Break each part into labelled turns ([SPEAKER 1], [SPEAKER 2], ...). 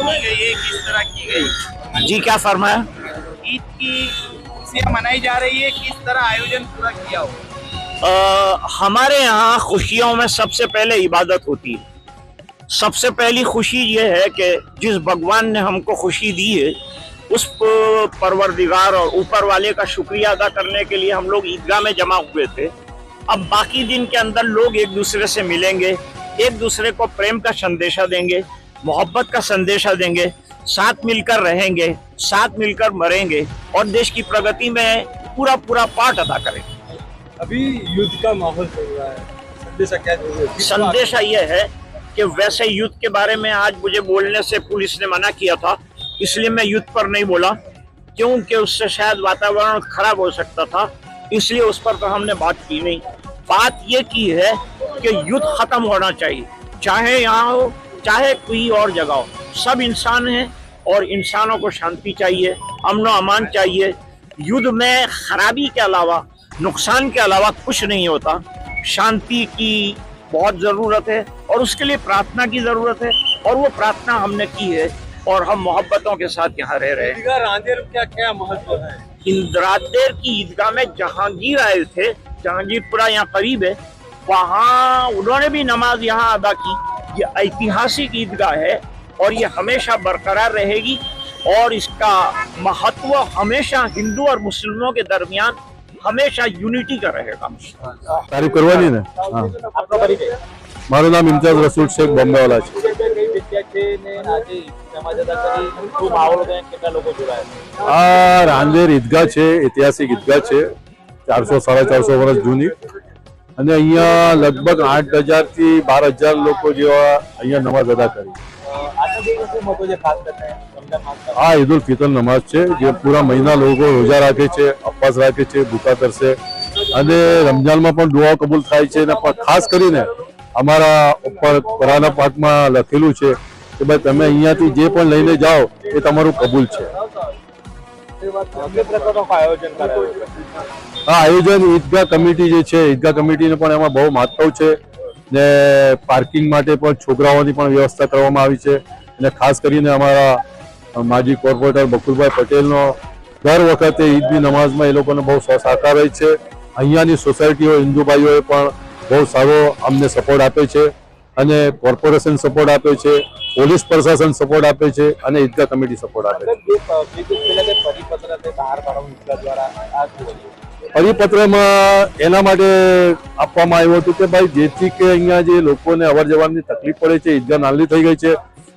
[SPEAKER 1] की गई है, किस तरह की गई?
[SPEAKER 2] जी क्या फरमाया?
[SPEAKER 1] ईद की खुशियाँ मनाई जा रही है, किस तरह आयोजन पूरा किया हो?
[SPEAKER 2] हमारे यहाँ खुशियों में सबसे पहले इबादत होती है। सबसे पहली खुशी ये है कि जिस भगवान ने हमको खुशी दी है उस परवरदिगार और ऊपर वाले का शुक्रिया अदा करने के लिए हम लोग ईदगाह में जमा हुए थे। अब बाकी दिन के अंदर लोग एक दूसरे से मिलेंगे, एक दूसरे को प्रेम का संदेशा देंगे, मोहब्बत का संदेशा देंगे, साथ मिलकर रहेंगे, साथ मिलकर मरेंगे और देश की प्रगति में पूरा पूरा पार्ट अदा करेंगे।
[SPEAKER 3] अभी युद्ध का माहौल चल रहा है, संदेशा क्या दोगे?
[SPEAKER 2] संदेशा यह है कि वैसे युद्ध के बारे में आज मुझे बोलने से पुलिस ने मना किया था, इसलिए मैं युद्ध पर नहीं बोला, क्योंकि उससे शायद वातावरण खराब हो सकता था, इसलिए उस पर तो हमने बात की नहीं। बात ये की है कि युद्ध खत्म होना चाहिए, चाहे यहाँ हो चाहे कोई और जगह हो, सब इंसान हैं और इंसानों को शांति चाहिए, अमन व अमान चाहिए। युद्ध में खराबी के अलावा, नुकसान के अलावा कुछ नहीं होता। शांति की बहुत जरूरत है और उसके लिए प्रार्थना की जरूरत है और वो प्रार्थना हमने की है और हम मोहब्बतों के साथ यहाँ रह रहे हैं।
[SPEAKER 3] ईदगाह रांदेर क्या क्या महत्व है?
[SPEAKER 2] रांदेर की ईदगाह में जहांगीर आए थे, जहांगीरपुरा यहाँ करीब है, वहाँ उन्होंने भी नमाज यहाँ अदा की। ये ऐतिहासिक ईदगाह है और ये हमेशा बरकरार रहेगी और इसका महत्व हमेशा हिंदू और मुस्लिमों के दरमियान हमेशा यूनिटी का रहेगा।
[SPEAKER 4] તારીફ કરવાની ને? હા,
[SPEAKER 1] આપનો પરિચય?
[SPEAKER 4] મારું નામ ઇમ્તિયાઝ રસૂલ શેખ બોમ્બેવાલા છે.
[SPEAKER 1] કઈ જગ્યા છે ને આજે નમાજ અદા કરી, શું માહોલ છે, કેટલા લોકો જોડાયા?
[SPEAKER 4] આ રાંદેર ઈદગાહ છે, ઐતિહાસિક ઈદગાહ છે, 400-450 વર્ષ જૂની, અને અહીંયા લગભગ 8,000 થી 12,000 લોકો જેવા અહીંયા નમાઝ અદા કરી.
[SPEAKER 1] આજના દિવસે મહત્વ છે ખાસ કરીને રમઝાન માસ?
[SPEAKER 4] આ ઈદ ઉલ ફિતર નમાઝ છે જે પૂરા મહિના લોકો રોજા રાખે છે, ઉપવાસ રાખે છે, ભૂખા કરશે અને રમજાનમાં પણ દુઆ કબૂલ થાય છે. અને ખાસ કરીને અમારા ઉપર કુરાન પાકમાં લખેલું છે કે ભાઈ તમે અહીંયાથી જે પણ લઈને જાઓ એ તમારું કબૂલ છે.
[SPEAKER 1] કઈ પ્રકારનું આયોજન કરાયું?
[SPEAKER 4] આ આયોજન ઈદગાહ કમિટી જે છે, ઈદગાહ કમિટીને પણ એમાં બહુ મહત્વ છે ને પાર્કિંગ માટે પણ છોકરાઓની પણ વ્યવસ્થા કરવામાં આવી છે. અને ખાસ કરીને અમારા માજી કોર્પોરેટર બકુલભાઈ પટેલનો દર વખતે ઈદની નમાઝમાં એ લોકોને બહુ સહકાર હોય છે. અહીંયાની સોસાયટીઓ હિન્દુ ભાઈઓએ પણ બહુ સારો અમને સપોર્ટ આપે છે અને કોર્પોરેશન સપોર્ટ આપે છે, પોલીસ પ્રશાસન સપોર્ટ આપે છે અને ઈદગાહ કમિટી સપોર્ટ આપે છે.
[SPEAKER 1] પરિપત્ર બહાર પાડવાનું ઈદગાહ દ્વારા આ શું હતું?
[SPEAKER 4] પરિપત્રમાં એના માટે આપવામાં આવ્યું હતું કે ભાઈ જેથી કે અહીંયા જે લોકોને અવર જવરની તકલીફ પડે છે, ઈદગાહ નાની થઈ ગઈ છે.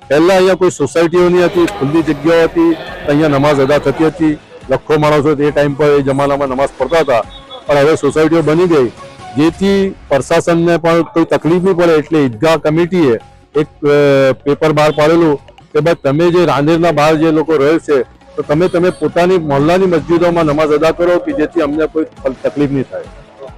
[SPEAKER 4] પહેલા અહીંયા કોઈ સોસાયટીઓ નહીં હતી, ખુલ્લી જગ્યાઓ હતી, અહીંયા નમાઝ અદા થતી હતી, લખો માણસો તે ટાઈમ પર એ જમાનામાં નમાઝ પડતા હતા. પણ હવે સોસાયટીઓ બની ગઈ જેથી પ્રશાસનને પણ કોઈ તકલીફ નહીં પડે એટલે ઈદગાહ કમિટીએ એક પેપર બહાર પાડેલું કે ભાઈ તમે જે રાંદેરના બહાર જે લોકો રહે છે તો તમે પોતાની મહોલ્લાની મસ્જિદોમાં નમાઝ અદા કરો કે જેથી અમને કોઈ તકલીફ નહીં થાય.